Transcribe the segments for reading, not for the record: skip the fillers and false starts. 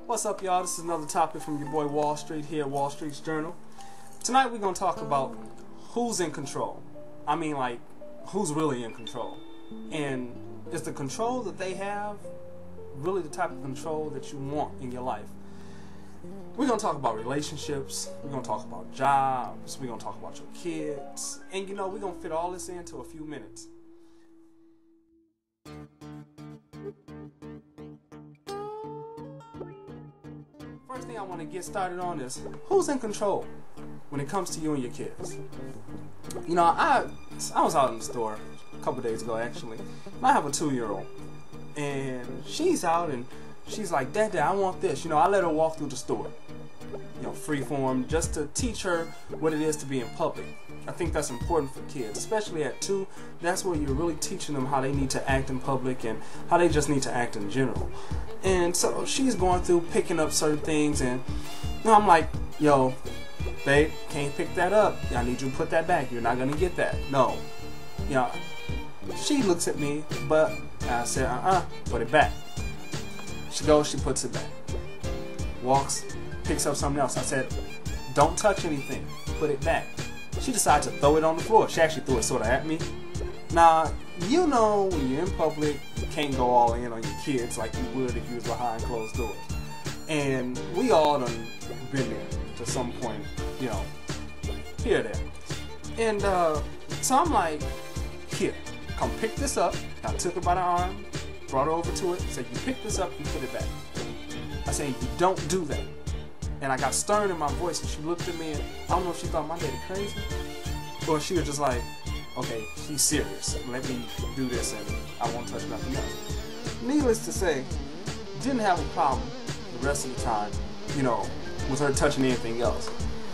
What's up, y'all? This is another topic from your boy Wall Street here at Wall Street's Journal. Tonight we're going to talk about who's in control. I mean, like, who's really in control. And is the control that they have really the type of control that you want in your life? We're going to talk about relationships. We're going to talk about jobs. We're going to talk about your kids. And, we're going to fit all this into a few minutes. First thing I want to get started on is who's in control when it comes to you and your kids. I was out in the store a couple days ago actually. And I have a 2-year-old, and she's out and she's like, Dad, I want this. I let her walk through the store, free form, just to teach her what it is to be in public. I think that's important for kids, especially at 2. That's where you're really teaching them how they need to act in public and how they just need to act in general. And so she's going through picking up certain things, and I'm like, yo, babe, can't pick that up. I need you to put that back. You're not gonna get that. No. She looks at me, but I said, put it back. She goes, she puts it back. Walks, picks up something else. I said, don't touch anything. Put it back. She decided to throw it on the floor. She actually threw it sort of at me. Now, when you're in public, you can't go all in on your kids like you would if you was behind closed doors. And we all done been there to some point, here or there. And so I'm like, here, come pick this up. I took her by the arm, brought her over to it, said, you pick this up, you put it back. I said, you don't do that. And I got stern in my voice, and she looked at me, and I don't know if she thought my daddy crazy, or she was just like, okay, he's serious. Let me do this, and I won't touch nothing else. Needless to say, didn't have a problem the rest of the time, with her touching anything else.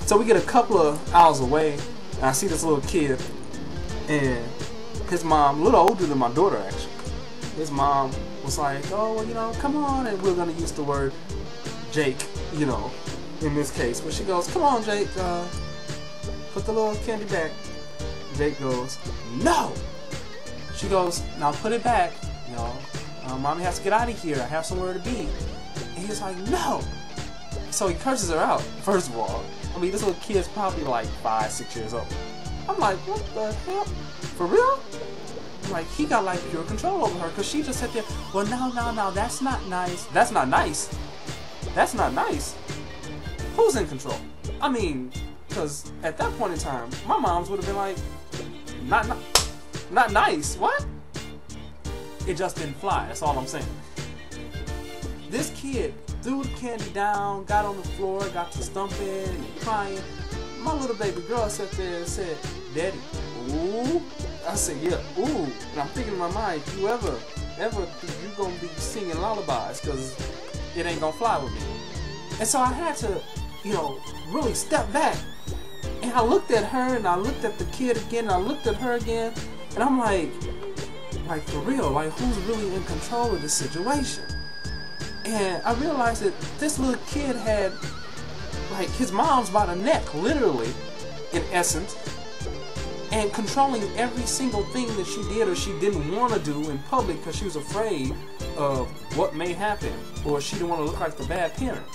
So we get a couple of hours away, and I see this little kid, and his mom, a little older than my daughter actually, his mom was like, oh, well, come on, and we're going to use the word Jake, in this case. But she goes, come on, Jake, put the little candy back. Jake goes, no! She goes, now put it back. Mommy has to get out of here. I have somewhere to be. And he's like, no! So he curses her out, first of all. This little kid's probably like 5, 6 years old. I'm like, what the hell? For real? I'm like, he got like pure control over her, because she just sat there, well, no, that's not nice. That's not nice. That's not nice. Who's in control? Because at that point in time, my moms would have been like, not nice. What? It just didn't fly. That's all I'm saying. This kid threw the candy down, got on the floor, got to stumping and crying. My little baby girl sat there and said, Daddy, ooh. I said, yeah, ooh. And I'm thinking in my mind, if you ever you gonna be singing lullabies, because it ain't gonna fly with me. And so I had to, really step back. And I looked at her, and I looked at the kid again, and I looked at her again, and I'm like for real, who's really in control of this situation? And I realized that this little kid had, his mom's by the neck, literally, in essence, and controlling every single thing that she did or she didn't want to do in public because she was afraid of what may happen, or she didn't want to look like the bad parent.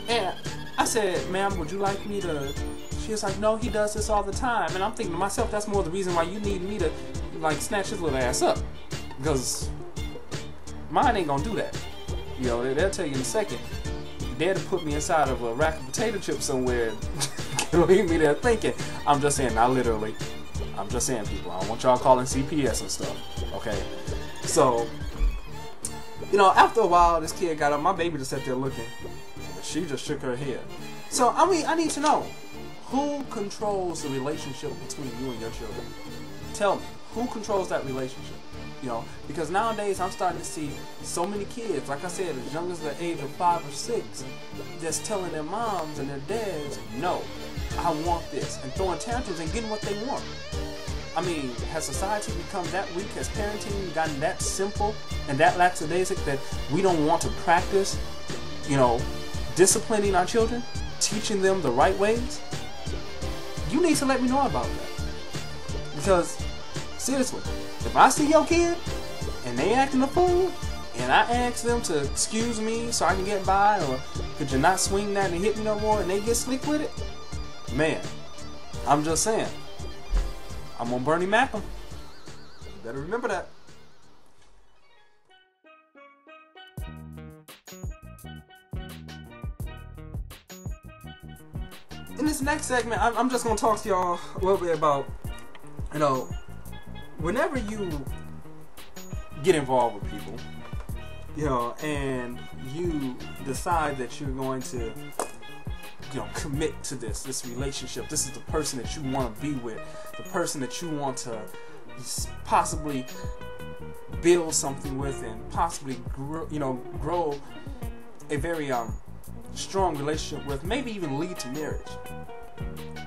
And I said, ma'am, would you like me to... She was like, no, he does this all the time. And I'm thinking to myself, that's more the reason why you need me to, snatch his little ass up. Because mine ain't gonna do that. They'll tell you in a second. Daddy put me inside of a rack of potato chips somewhere and leave me there thinking. I'm just saying, not literally. I'm just saying, people. I don't want y'all calling CPS and stuff. Okay? So, after a while, this kid got up. My baby just sat there looking. She just shook her head. So, I need to know, who controls the relationship between you and your children? Tell me, who controls that relationship? Because nowadays I'm starting to see so many kids, like I said, as young as the age of 5 or 6, just telling their moms and their dads, no, I want this, and throwing tantrums and getting what they want. Has society become that weak? Has parenting gotten that simple and that lackadaisic that we don't want to practice, disciplining our children, teaching them the right ways? You need to let me know about that. Because, seriously, if I see your kid and they acting a fool and I ask them to excuse me so I can get by, or could you not swing that and hit me no more, and they get slick with it, man, I'm just saying, I'm gonna Bernie Mac 'em. You better remember that. In this next segment, I'm just gonna talk to y'all a little bit about, whenever you get involved with people, and you decide that you're going to, commit to this relationship. This is the person that you want to be with, the person that you want to possibly build something with, and possibly grow a very strong relationship with, maybe even lead to marriage.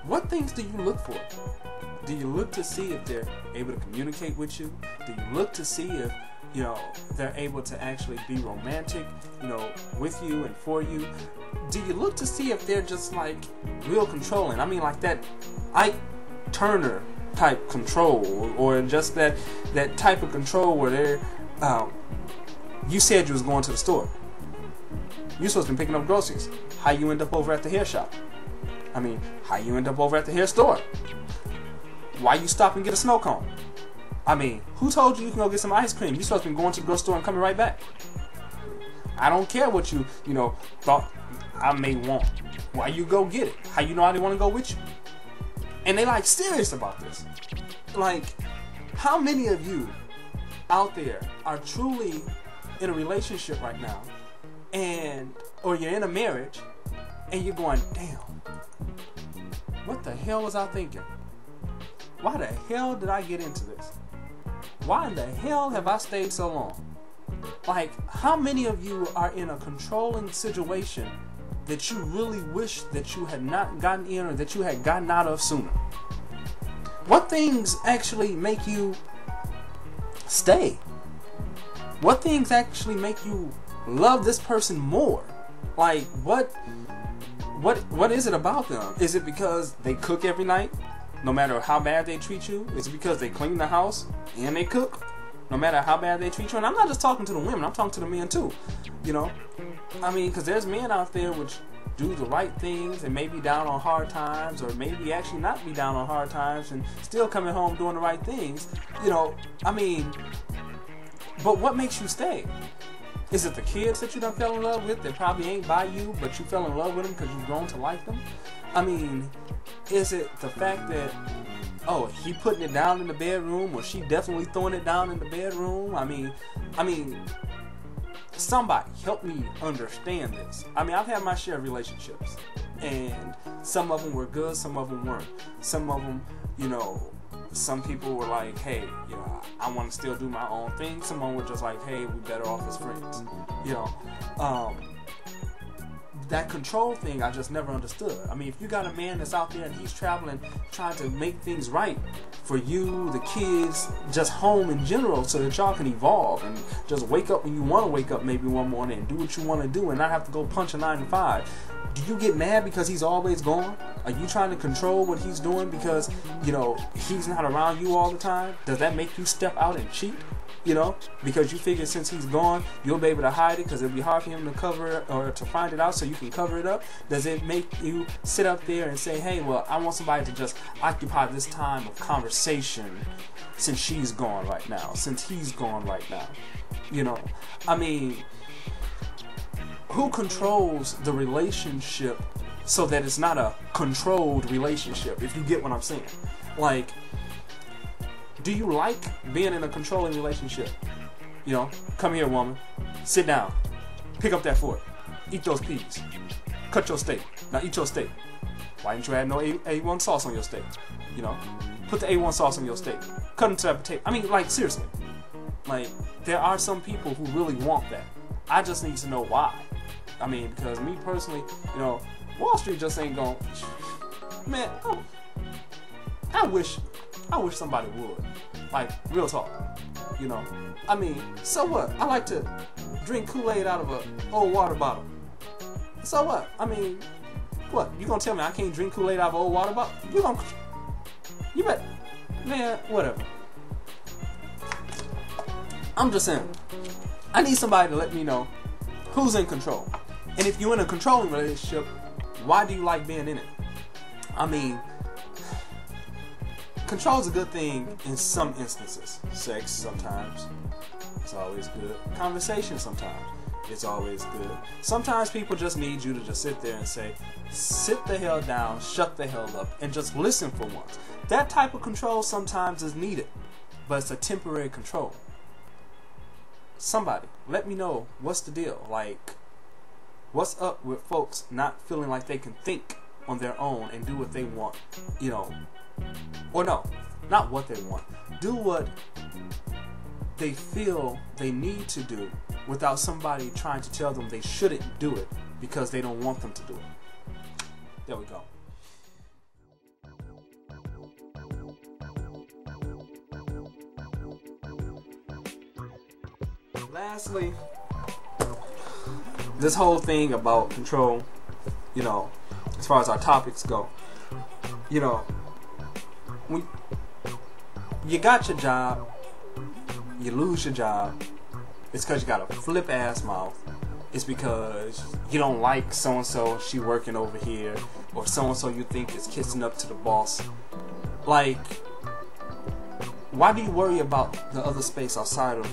What things do you look for? Do you look to see if they're able to communicate with you? Do you look to see if they're able to actually be romantic, with you and for you? Do you look to see if they're just like real controlling? I mean, like that Ike Turner type control, or just that type of control where they're you said you was going to the store. You're supposed to be picking up groceries. How you end up over at the hair shop? I mean, how you end up over at the hair store? Why you stop and get a snow cone? I mean, who told you can go get some ice cream? You're supposed to be going to the grocery store and coming right back. I don't care what you thought I may want. Why you go get it? How you know I didn't want to go with you? And they like serious about this. Like, how many of you out there are truly in a relationship right now, or you're in a marriage, and you're going, damn, what the hell was I thinking? Why the hell did I get into this? Why in the hell have I stayed so long? Like, how many of you are in a controlling situation that you really wish that you had not gotten in, or that you had gotten out of sooner? What things actually make you stay? What things actually make you love this person more? Like, what is it about them? Is it because they cook every night, no matter how bad they treat you? Is it because they clean the house and they cook, no matter how bad they treat you? And I'm not just talking to the women, I'm talking to the men too. I mean, because there's men out there which do the right things and may be down on hard times, or maybe actually not be down on hard times and still coming home doing the right things. I mean, but what makes you stay? Is it the kids that you done fell in love with that probably ain't by you, but you fell in love with them because you've grown to like them? I mean, is it the fact that, oh, he putting it down in the bedroom, or she definitely throwing it down in the bedroom? I mean, somebody help me understand this. I mean, I've had my share of relationships, and some of them were good, some of them weren't. Some of them, some people were like, hey, I want to still do my own thing. Some of them were just like, hey, we better off as friends. That control thing, I just never understood. I mean, if you got a man that's out there and he's traveling, trying to make things right for you, the kids, just home in general, so that y'all can evolve and just wake up when you want to wake up maybe one morning and do what you want to do and not have to go punch a 9 to 5. Do you get mad because he's always gone? Are you trying to control what he's doing because, he's not around you all the time? Does that make you step out and cheat? Because you figure since he's gone, you'll be able to hide it because it'll be hard for him to cover it or to find it out, so you can cover it up. Does it make you sit up there and say, hey, well, I want somebody to just occupy this time of conversation since she's gone right now, since he's gone right now? I mean, who controls the relationship so that it's not a controlled relationship, if you get what I'm saying? Like, do you like being in a controlling relationship? Come here, woman. Sit down. Pick up that fork. Eat those peas. Cut your steak. Now eat your steak. Why didn't you add no A1 sauce on your steak? Put the A1 sauce on your steak. Cut into that potato. I mean, like, seriously. Like, there are some people who really want that. I just need to know why. I mean, because me personally, Wall Street just ain't going. Man, I wish somebody would. Like, real talk. I mean, so what? I like to drink Kool-Aid out of an old water bottle. So what? I mean, what? You gonna tell me I can't drink Kool-Aid out of an old water bottle? You bet. Man, whatever. I'm just saying. I need somebody to let me know who's in control. And if you're in a controlling relationship, why do you like being in it? I mean, control is a good thing in some instances. Sex sometimes, it's always good. Conversation sometimes, it's always good. Sometimes people just need you to just sit there and say, sit the hell down, shut the hell up, and just listen for once. That type of control sometimes is needed, but it's a temporary control. Somebody, let me know what's the deal. Like, what's up with folks not feeling like they can think on their own and do what they want, you know? Or no, not what they want. Do what they feel they need to do without somebody trying to tell them they shouldn't do it because they don't want them to do it. There we go. Lastly, this whole thing about control, you know, as far as our topics go, you know, when you got your job, you lose your job, it's because you got a flip ass mouth. It's because you don't like so and so, she working over here, or so and so you think is kissing up to the boss. Like, why do you worry about the other space outside of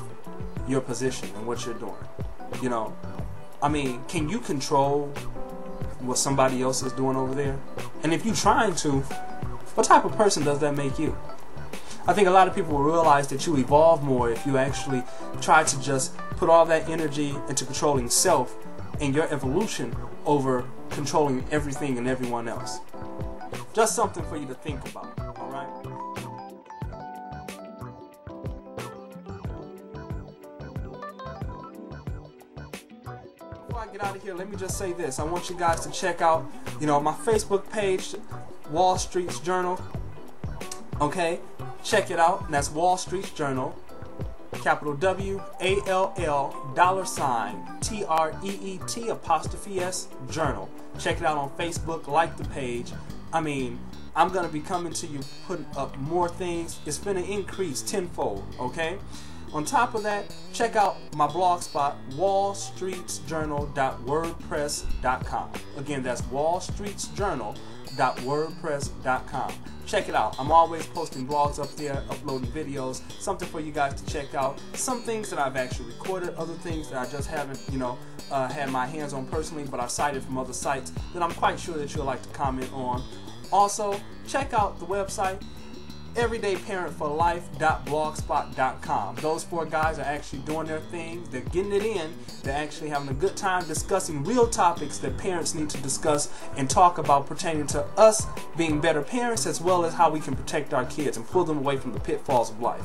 your position and what you're doing? You know, I mean, can you control what somebody else is doing over there? And if you're trying to, what type of person does that make you? I think a lot of people will realize that you evolve more if you actually try to just put all that energy into controlling self and your evolution over controlling everything and everyone else. Just something for you to think about, alright? Before I get out of here, let me just say this. I want you guys to check out, you know, my Facebook page, Wall Street's Journal. Okay? Check it out. And that's Wall Street's Journal. Capital WALL $TREET Journal. Check it out on Facebook. Like the page. I mean, I'm going to be coming to you putting up more things. It's going to increase tenfold. Okay? On top of that, check out my blog spot, wallstreetsjournal.wordpress.com. Again, that's wallstreetsjournal.wordpress.com. Check it out. I'm always posting blogs up there, uploading videos, something for you guys to check out. Some things that I've actually recorded, other things that I just haven't, you know, had my hands on personally, but I've cited from other sites that I'm quite sure that you'll like to comment on. Also, check out the website, everydayparentforlife.blogspot.com. Those 4 guys are actually doing their thing. They're getting it in. They're actually having a good time discussing real topics that parents need to discuss and talk about pertaining to us being better parents, as well as how we can protect our kids and pull them away from the pitfalls of life.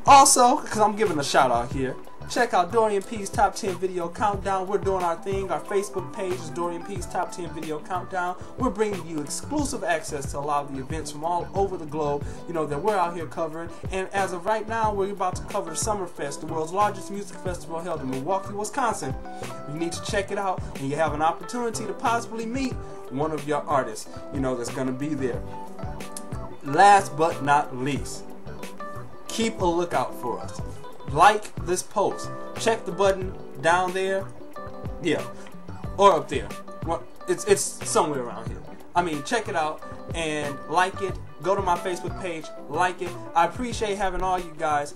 Also, because I'm giving a shout out here, check out Dorian P's Top 10 Video Countdown. We're doing our thing. Our Facebook page is Dorian P's Top 10 Video Countdown. We're bringing you exclusive access to a lot of the events from all over the globe, you know, that we're out here covering. And as of right now, we're about to cover Summerfest, the world's largest music festival held in Milwaukee, Wisconsin. You need to check it out, and you have an opportunity to possibly meet one of your artists, you know, that's going to be there. Last but not least, keep a lookout for us. Like this post. Check the button down there. Yeah. Or up there. Well, it's somewhere around here. I mean, check it out and like it. Go to my Facebook page. Like it. I appreciate having all you guys.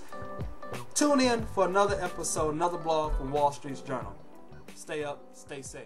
Tune in for another episode, another blog from Wall Street's Journal. Stay up. Stay safe.